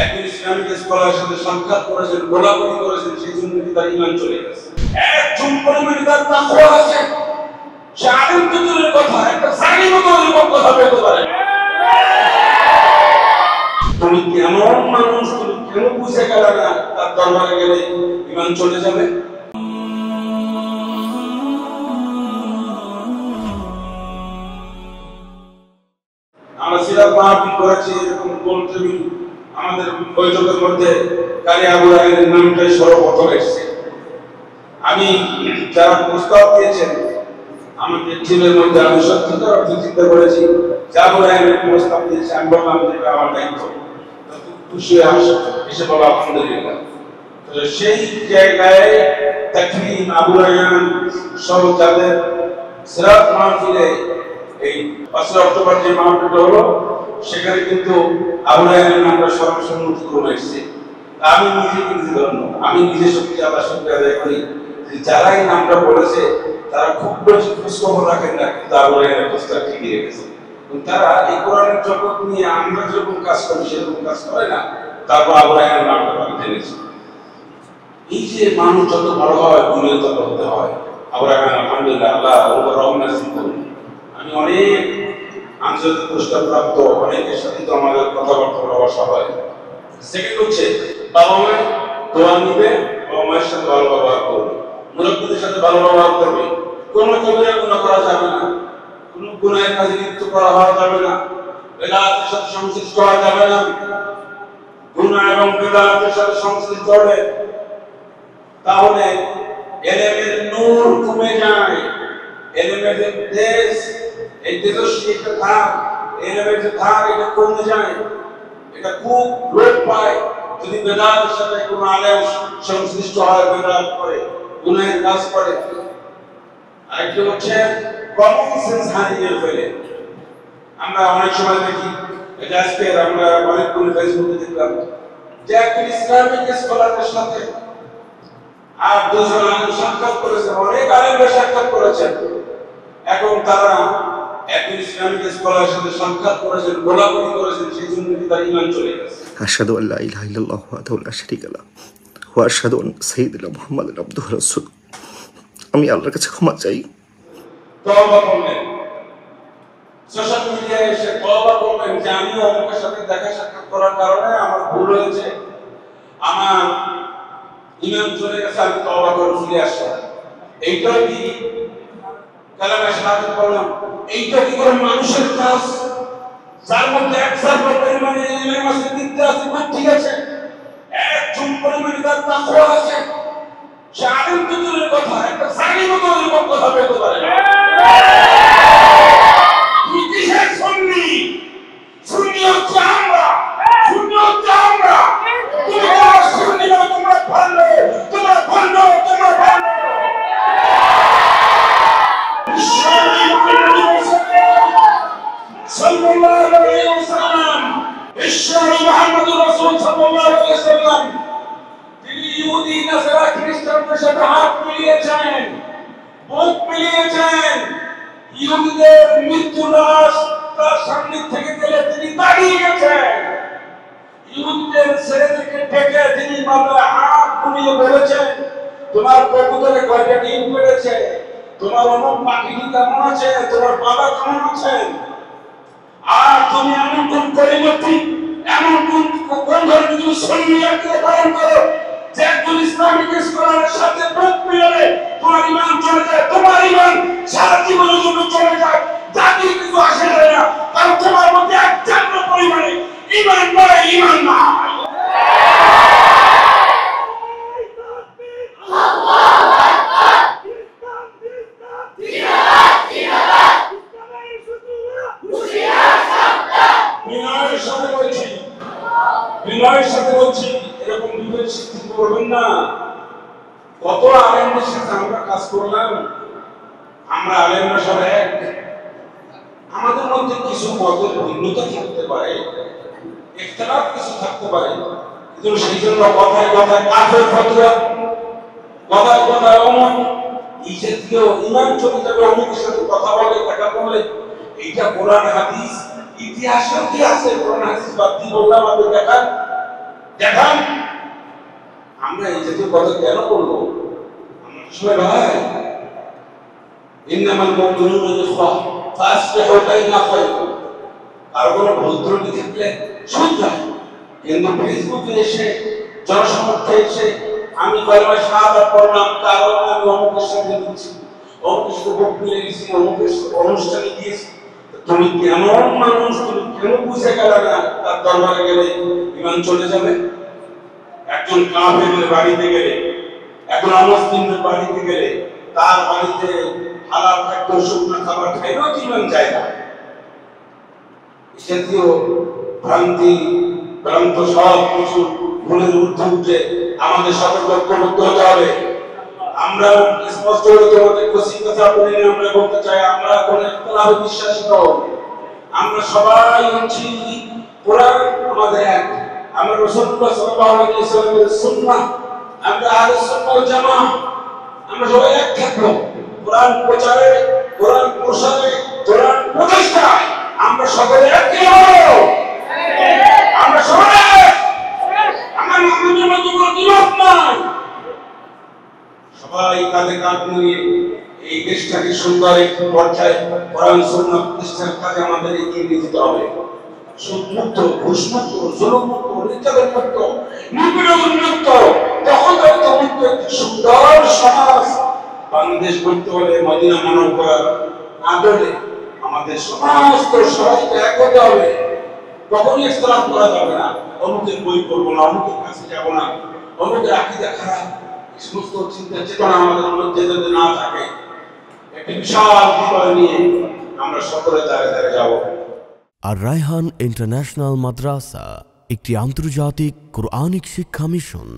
একজন ইসলামিক স্কলারের সাথে সাক্ষাৎ করেছেন, গোলাগুলি করেছেন, সেই জন্য তার ঈমান চলে গেছে। একজন পরিমাণে তার তাকওয়া আছে, সে আলেম তো দূরের কথা, একটা জালিমও তো এরকম কথা বলতে পারে। তুমি কেমন মানুষ, তুমি কেন বুঝে গেলে না তার দরবারে গেলে ঈমান চলে যাবে? আমরা সিরাত মাহফিল করেছি, এরকম গোল টেবিল আমাদের বৈঠকের মধ্যে কারি আবু রায়হানের নামটাই সর্বপ্রথম এসেছে। আমি যারা প্রস্তাব দিয়েছেন আমাদের টিমের মধ্যে, আমি সত্যিকার অর্থে চিন্তা করেছি যে আবু রায়হানের প্রস্তাব দিয়েছে, আমি বললাম যে আমার দায়িত্ব, খুশি এসে বলা আলহামদুলিল্লাহ। তো সেই জায়গায় তাকরিম আবু রায়হান সহ যাদের সিরাত মাহফিলে এই 5 অক্টোবর যে মাহফিলটা হলো, সেখানে কিন্তু আবু রায়হানের নামটা সর্বসম্মতি ক্রমে এসেছে। আমি নিজে কিন্তু ধন্য, আমি নিজে সত্যি আল্লাহ শুকরিয়া আদায় করি যে যারা এই নামটা বলেছে তারা খুব বেশি খোঁজখবর রাখেন না, কিন্তু আবু রায়হানের খোঁজটা ঠিকই রেখেছে। তারা এই কোরআনের জগৎ নিয়ে আমরা যেরকম কাজ করি সেরকম কাজ করে না, তারপর আবু রায়হানের নামটা তারা জেনেছে। এই যে মানুষ যত ভালো হয় দুনিয়া তত হতে হয়। আবু রায়হান আলহামদুলিল্লাহ, আল্লাহ ওর রহম নাসিব করুন। আমি অনেক আন্তর্জাতিক পুরস্কার প্রাপ্ত অনেকের সাথে তো আমাদের কথাবার্তা বলা হয়। সেকেন্ড হচ্ছে বাবা মায়ের দোয়া নিবে, বাবা মায়ের সাথে ভালো ব্যবহার করবে, মুরব্বীদের সাথে ভালো ব্যবহার করবে, কোনো কবিরা গুনাহ করা যাবে না, কোনো গুনাহের কাজে লিপ্ত করা যাবে না, বেদাতের সাথে সংশ্লিষ্ট হওয়া যাবে না। গুনাহ এবং বেদাতের সাথে সংশ্লিষ্ট হলে তাহলে এলেমের নূর কমে যায়। এলেমের দেশ, এই তেজস্বী একটা ধার, এলেমের যে ধার, এটা কমে যায়, এটা খুব লোপ পায় যদি বেদাতের সাথে কোনো আলেম সংশ্লিষ্ট হয়, বেদাত করে, গুনাহের কাজ করে। আরেকটি হচ্ছে কমন সেন্স হারিয়ে ফেলে। আমরা অনেক সময় দেখি, এটা আজকে আমরা অনেকগুলো ফেসবুকে দেখলাম যে একজন ইসলামিক স্কলারের সাথে আর দুজন আলেম সাক্ষাৎ করেছেন, অনেক আলেমরা সাক্ষাৎ করেছেন, এখন তারা একজন ইসলামিক স্কলারের সাথে সাক্ষাৎ করেছেন, গোলাগুলি করেছেন, সেই জন্য তার ঈমান চলে গেছে। আশহাদু আল্লা ইলাহা ইল্লাল্লাহু ওয়াহদাহু লা শারীকা লাহু ওয়া আশহাদু আন্না সাইয়্যিদানা মুহাম্মাদান আবদুহু ওয়া রাসূলুহু। আমি আল্লাহর কাছে ক্ষমা চাই। তওবা করলেন, সোশ্যাল মিডিয়ায় এসে তওবা করলেন যে আমি অমুকের সাথে দেখা সাক্ষাৎ করার কারণে আমার ভুল হয়েছে, আমার ঈমান চলে গেছে, আমি তওবা করে ফিরে আসলাম। এইটাও কি কালামে শাহাদাত বললাম? এইটা কি করে মানুষের কাজ? যার মধ্যে একসাথ পরিমাণে ইলম আছে, বিদ্যা আছে, ঠিক আছে, একজন পরিমাণে তার তাকওয়া আছে, সে আলেম তো দূরের কথা, একটা জালিমও তো এরকম কথা বলতে পারে না। তুমি কিসের সুন্নি? সুন্নি হচ্ছে আমরা, সুন্নি হচ্ছে আমরা। তুমি তোমার সুন্নি না, তোমরা ভণ্ড, তোমরা ভণ্ড, তোমরা ভণ্ড। সাল্লাল্লাহু আলাইহি ওয়াসাল্লাম, বিশ্বনবী মুহাম্মদুর রাসূল সাল্লাল্লাহু আলাইহি ওয়াসাল্লাম, তিনি ইহুদি নাসারা খ্রিস্টানদের সাথে হাত মিলিয়েছেন, বুক মিলিয়েছেন। ইহুদিদের মৃত্যু লাশ তার সামনে থেকে গেলে তিনি দাঁড়িয়ে গেছেন। ইহুদিদের ছেলেদেরকে ডেকে তিনি মাথায় হাত বুলিয়ে বলেছেন, তোমার কবুতরে কয়টা ডিম পেড়েছে, তোমার অমুক পাখিটি কেমন আছে, তোমার বাবা কেমন আছেন, আর তুমি এমন কোন পরিবর্তী, এমন কোন ধরনের তুমি সুন্নিয়াতকে পালন করো যে একজন ইসলামিক স্কলারের সাথে বুক মিলালে তোমার ঈমান চলে যায়, তোমার ঈমান সারা জীবনের জন্য চলে যায়, জাতির কিছু আসে যায় না, কারণ তোমার মধ্যে এক জাগ্র পরিমাণে ঈমান নয়, ঈমান নাই। বিনয়ের সাথে বলছি, এরকম বিবেক সৃষ্টি করবেন না। কত আলেমদের সাথে আমরা কাজ করলাম, আমরা আলেমরা সব এক, আমাদের মধ্যে কিছু মতের ভিন্নতা থাকতে পারে, ইখতিলাফ কিছু থাকতে পারে, কিন্তু সেই জন্য কথায় কথায় কাফের ফতোয়া, কথায় কথায় অমত, এই জাতীয় ঈমান চলে যাবে, অমুকের সাথে কথা বলে, দেখা বলে, এইটা কোরআন হাদিস ইতিহাসেও কি আছে? কোরআন হাদিস বাদ দিয়ে বললাম আপনি দেখান, দেখান। আমরা এই জাতীয় কথা কেন বলবো? আমরা সবাই ভাই। ইন্নামাল মুমিনুনা ইখওয়া ফাসলিহু বাইনা আখাওয়াইকুম। আর কোনো ভদ্রতা থাকলে শুনতাম, কিন্তু ফেসবুকে এসে জনসমক্ষে এসে আমি কলমা শাহাদাত পড়লাম, কারণ আমি অমুকের সাথে দিচ্ছি, অমুকের সাথে ভোট মিলে গেছি, অমুকের অনুষ্ঠানে গিয়েছি। তুমি কেমন মানুষ? তুমি কেন বুঝে গেলে না তার দরবারে গেলে ইমান চলে যাবে? একজন কাফেরের বাড়িতে গেলে, একজন অমুসলিমের বাড়িতে গেলে তার বাড়িতে হালাল খাদ্য শুকনো খাবার খাইলেও ইমান যায় না। জাতীয় ভ্রান্ত সব কিছু ভুলের ঊর্ধ্বে উঠে আমাদের সতর্ক ঐক্যবদ্ধ হতে হবে। আমরা স্পষ্ট তোমাদের খুশি কথা বলে আমরা বলতে চাই, আমরা কোন একতলাভে বিশ্বাসী নই। আমরা সবাই হচ্ছি কোরআন আমাদের এক, আমরা রাসূলুল্লাহ সাল্লাল্লাহু আলাইহি ওয়াসাল্লামের সুন্নাহ, আমরা আহলে সুন্নাহ ওয়াল জামাআহ, আমরা সবাই এক থাকবো কোরআন প্রচারে, কোরআন প্রসারে, কোরআন প্রতিষ্ঠায়। আমরা সকলে এক হবো, আমরা সবাই আমার আমাদের মধ্যে কোনো দ্বিমত নাই। সবাই কাঁধে কাঁধ মিলিয়ে এই দেশটাকে সুন্দর একটি পর্যায়ে কোরআন সুন্নাহ প্রতিষ্ঠার কাজে আমাদের এগিয়ে নিয়ে যেতে হবে। সুদমুক্ত, ঘুষমুক্ত, জুলুমমুক্ত, নির্যাতনমুক্ত, নিপীড়নমুক্ত, দখলদারিত্বমুক্ত একটি সুন্দর সমাজ বাংলাদেশ গড়তে হলে মদিনা মুনাওয়ারার আদলে আমাদের সমস্ত সবাইকে এক হতে হবে। কখনই ইখতিলাফ করা যাবে না। অমুকের বই পড়বো না, অমুকের কাছে যাবো না, অমুকের আকীদা খারাপ, এই সমস্ত চিন্তা চেতনা আমাদের মধ্যে যদি না থাকে, একটি বিশাল বিপদ নিয়ে আমরা সকলে দাঁড়ে দাঁড়ে যাবো। আর রায়হান ইন্টারন্যাশনাল মাদ্রাসা একটি আন্তর্জাতিক কোরআনিক শিক্ষা মিশন।